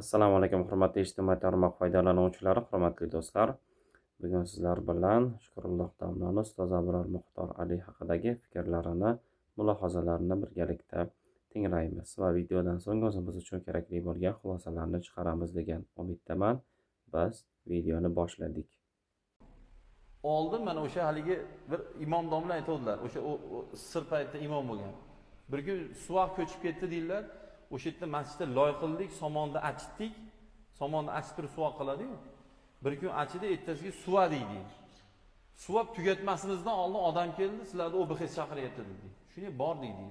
Assalomu alaykum, hurmatli ijtimoiy tarmoq foydalanuvchilari, hurmatli do'stlar. Bugun sizlar bilan Shukrulloh domlani ustoz Abror Muxtor Ali haqidagi fikrlarini, mulohazalarini birgalikda tinglaymiz va videodan so'ng o'zimiz uchun kerakli bo'lgan xulosalarni chiqaramiz degan umiddaman. Biz videoni boshladik. Oldin mana o'sha haligi bir imom domla aytadilar. O'sha sir paytda imom bo'lgan. Bir kun suvoq ko'chib ketdi deydilar. O'sha yerda masjidda loy qildik, somonni achitdik. Somonni achitib turib suvoq qiladi-yu. Bir kun achidi, ertasiga suva deydi. Suvab tugatmasimizdan oldin odam keldi, sizlarni OBX chaqiryapti dedi. Shuni bor deydi.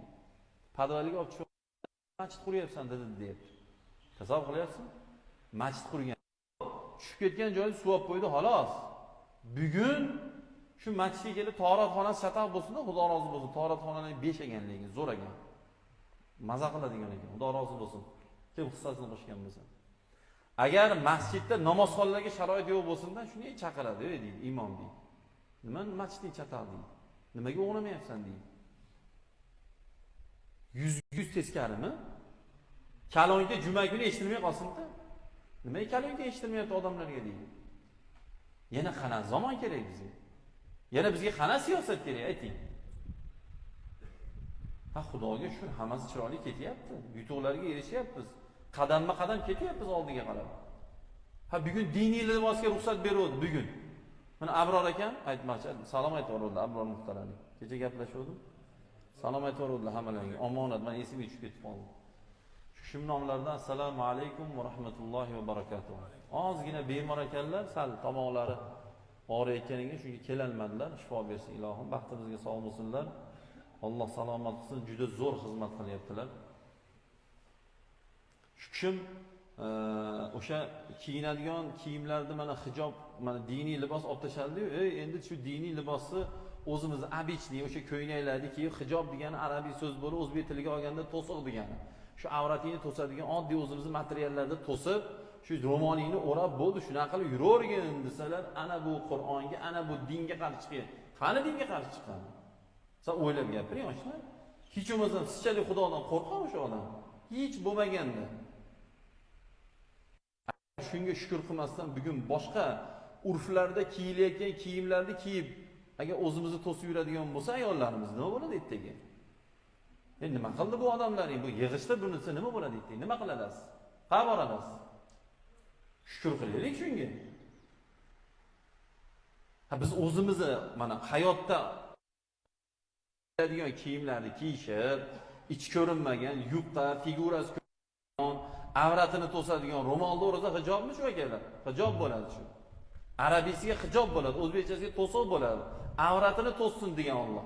Podvalga olib chiqib masjid quryapsan dedi deyapti. Tasavvur qilyapsan? Masjid qurgan. Tushib ketgan joyni suvab qo'ydi, xolos. Bugun shu masjidga kelib tahoratxonasi shataq bo'lsin-da, Xudo rozi bo'lsin. Tahoratxonaning 5 ekanligi zo'r ekan. Maza qiladigan ekan. Xudo rozi bo'lsin. Kim hissasini qo'shgan bo'lsa. Agar masjidda namozxonlarga sharoit yo'q bo'lsa-da, shuni chaqiradi, deydi, imom deydi. Nima masjidni chataq deydi? Nimaga o'g'ramayapsan deydi. 100 teskarimi? Kalonga juma kuni eshitilmay qolsin-da. Nimaga kalonga eshitilmayapti odamlarga deydi. Yana qana zamon kerak bizga? Yana bizga qana siyosat kerak, ayting. Ha, Xudoga shu hammasi chiroyli ketyapti. Yutuqlarga erishyapmiz. Qadamma-qadam ketyapmiz oldiga qarab. Ha, bugun diniy libosga ruxsat beruvdi bugun. Mana Abror akam aytmoqchi, salom aytib Abror muhtaralik. Kecha gaplashuvdim. Salom aytib hammalarga. Omonat, men esimga tushib ketib qoldi. Shu nomlardan assalomu alaykum va rahmatullohi va barakatuh. Ozgina bemor ekanlar, sal tomoqlari og'riyotganiga shunga kelolmadilar. Shifo bersin ilohim, baxtimizga sog' bo'lsinlar. Alloh salomat qilsin, juda zo'r xizmat qilyaptilar. Shu kishim o'sha kiyinadigan kiyimlarni mana hijob, mana diniy libos olib tashladi-yu, endi shu diniy libosni o'zimiz abichli o'sha ko'ylaklarni kiyib, hijob degani arabiy so'z bo'lib, o'zbek tiliga olganda to'siq degani. Shu avratingni to'sadigan oddiy o'zimizning materiallarda to'sib, shu ro'molingni o'rab bo'ldi, shunaqa qilib yuravergin desalar, ana bu Qur'onga, ana bu dinga qarshi chiqadi. Qani dinga qarshi chiqqan? Sen o'ylab gapiring, yoshlar. Hech bo'lmasa sizchalik Xudodan qo'rqadi o'sha odam. Hech bo'lmaganda. Shunga shukr qilmasdan bugun boshqa urflarda kiyilayotgan kiyimlarni kiyib, agar o'zimizni to'sib yuradigan bo'lsa, ayollarimiz nima bo'ladi ertaga? Nima qildi bu odamlaring? Bu yig'ishda bunisi nima bo'ladi deydi? Nima qilasiz? Qayerga borasiz? Shukr qilaylik shunga. Ha, biz o'zimizni mana hayotda qiladigan kiyimlarni kiyishib, ichi ko'rinmagan, yupqa, figurasi ko'rinmagan, avratini to'sadigan ro'molda o'rasa hijobmi shu akalar? Hijob bo'ladi shu. Arabiysiga hijob bo'ladi, o'zbekchasiga to'siq bo'ladi. Avratini to'ssin degan Alloh.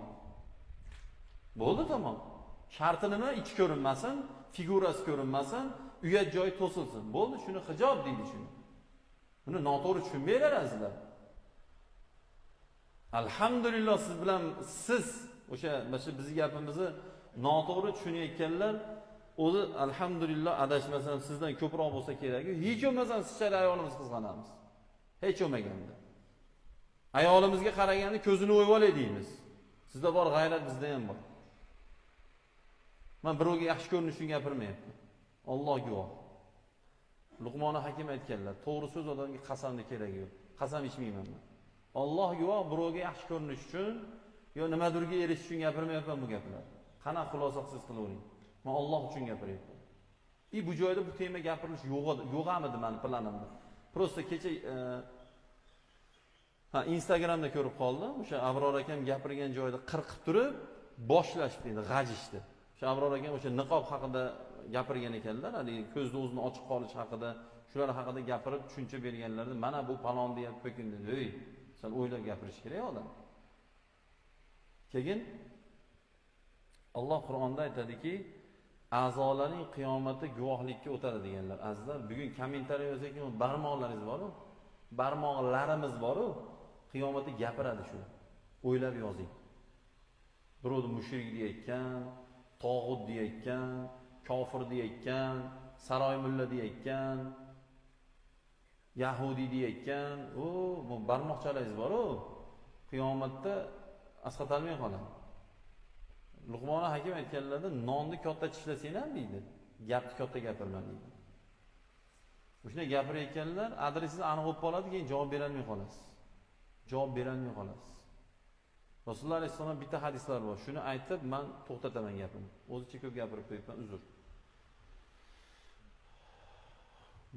Bo'ldi, tamom. Sharti nima? Ichi ko'rinmasin, figurasi ko'rinmasin, uyat joyi to'silsin. Bo'ldi, shuni hijob deydi shuni. Buni noto'g'ri tushunmaylarsizlar. Alhamdulillah siz bilan o'sha bizning gapimizni noto'g'ri tushunayotganlar o'zi alhamdulillah adashmasam sizdan ko'proq bo'lsa kerak. Hech bo'lmasa sizchalik ayolimiz qizg'anamiz. Hech bo'lmaganda. Ayolimizga qaraganda ko'zini o'yib olay deymiz. Sizda bor g'ayrat, bizda ham bor. Men birovga yaxshi ko'rinish uchun gapirmayapman. Alloh guvoh. Luqmon Hakim aytganlar, to'g'ri so'z odamga qasamni keragi yo'q. Qasam ichmayman men. Alloh guvoh, birovga yaxshi ko'rinish uchun yo nimadirga erishish uchun gapirmayapman bu gaplar. Qana xulosa siz qilavering. Men Alloh uchun gapiryapman. Bu joyda bu tema gapirilish yo'qamidi meni planimda. Prosta kecha Instagramda ko'rib qoldim. O'sha Abror akam gapirgan joyda qirqib turib boshlashib dedi, g'ajishdi. O'sha Abror akam o'sha niqob haqida gapirgan ekanlar, hali ko'zni o'zini ochiq qolish haqida, shular haqida gapirib tushuncha berganlarda mana bu palon deyap ko'kin dedi. Ey, sen o'ylab gapirish kerak odam. Keyin Alloh Qur'onda aytadiki, a'zolaring qiyomatda guvohlikka o'tadi deganlar. Azizlar, bugun kommentariy yozayotgan barmoqlaringiz bor-ku? Barmoqlarimiz bor-ku? Qiyomatda gapiradi shu. O'ylab yozing. Birovni mushrik deyotgan, tog'ut deyotgan, kofir deyotgan, saroy mulla deyotgan, yahudi deyotgan, bu barmoqchalaringiz bor-ku? Qiyomatda asqatalmay qoladi. Luqmon Hakim aytganlarda nonni katta tishlasang ham deydi, gapni katta gapirma deydi. Shunday gapirayotganlar, adresingizni aniq olib qoladi, keyin javob berolmay qolasiz. Javob berolmay qolasiz. Rasululloh alayhisolam bitta hadislar bor. Shuni aytib, men to'xtataman gapimni. O'zicha ko'p gapirib qo'yibman, uzr.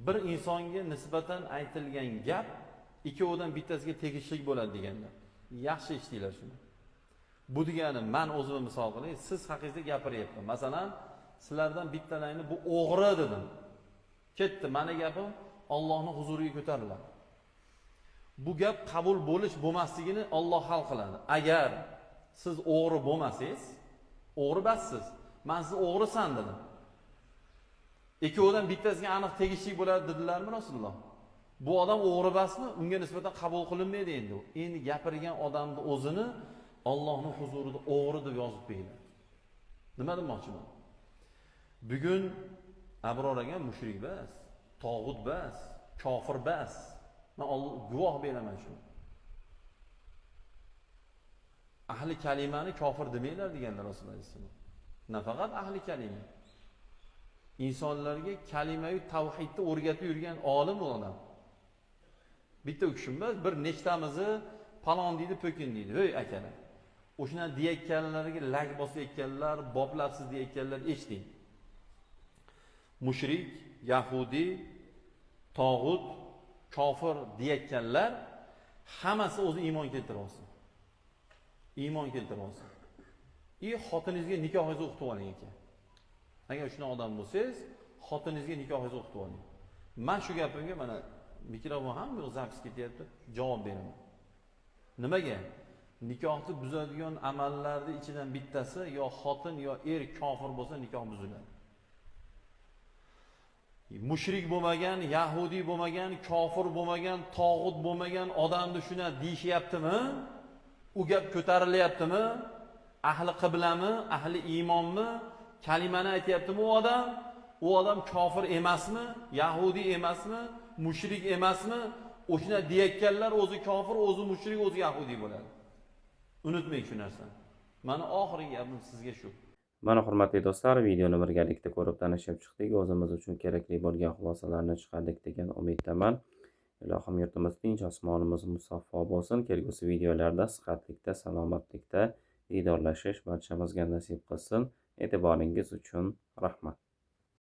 Bir insonga nisbatan aytilgan gap ikkovidan bittasiga tegishli bo'ladi deganlar. Yaxshi eshitinglar shuni. Bu degani men o'zimni misol qilay, siz haqingizda gapiryapman. Masalan, sizlardan bittalaringni bu o'g'ri dedim. Ketdi, meni gapim Allohning huzuriga ko'tariladi. Bu gap qabul bo'lish bo'lmasligini Alloh hal qiladi. Agar siz o'g'ri bo'lmasangiz, o'g'ri bassiz. Men sizni o'g'risan dedim. Ikkovidan bittasiga aniq tegishli bo'ladi dedilarmi Rasululloh? Bu odam o'g'ri basmi? Unga nisbatan qabul qilinmaydi endi. Endi gapirgan odamning o'zini Allohning huzurida o'g'ri deb yozib qo'yiladi. Nima demoqchiman? Bugun Abror aka mushrik bas, tog'ut bas, kofir bas. Men guvoh beraman shuni. Ahli kalimani kofir demanglar deganlar Rasululloh alayhisalom. Nafaqat ahli kalima. İnsanlarga kalima-yu tavhidni o'rgatib yurgan olim u odam. Bitta kishi emas, bir nechtamizni palon deydi, po'kin deydi. Hey akalar. O'shuna deyotganlarga lag bosayotganlar, boplabsiz deyotganlar eshiting. Mushrik, yahudi, tog'ut, kofir deyotganlar hammasi o'zi iymon keltirsin. Iymon keltirsin. Xotiningizga nikohingizni o'qitib oling ekan. Agar shunday odam bo'lsangiz, xotiningizga nikohingizni o'qitib oling. Men shu gapimga mana mikrofon ham yo'q, zapis ketyapti, javob beraman. Nimaga? Nikohni buzadigan amallarning ichidan bittasi yo xotin yo er kofir bo'lsa nikoh buziladi. Mushrik bo'lmagan, yahudi bo'lmagan, kofir bo'lmagan, tog'ut bo'lmagan odamni shuna deyishyaptimi? U gap ko'tarilyaptimi? Ahli qiblami, ahli iymonmi? Kalimani aytayaptimi u odam? U odam kofir emasmi? Yahudi emasmi? Mushrik emasmi? O'shuna deyotganlar o'zi kofir, o'zi mushrik, o'zi yahudi bo'ladi. Unutmang shu narsani. Mana oxirgi gapim sizga shu. Mana hurmatli do'stlar, videoni birgalikda ko'rib tanishib chiqdik. O'zimiz uchun kerakli bo'lgan xulosalarni chiqardik degan umiddaman. Ilohim yurtimiz tinch, osmonimiz musaffo bo'lsin. Kelgusi videolarda sihatlikda, salomatlikda diydorlashish barchamizga nasib qilsin. E'tiboringiz uchun rahmat.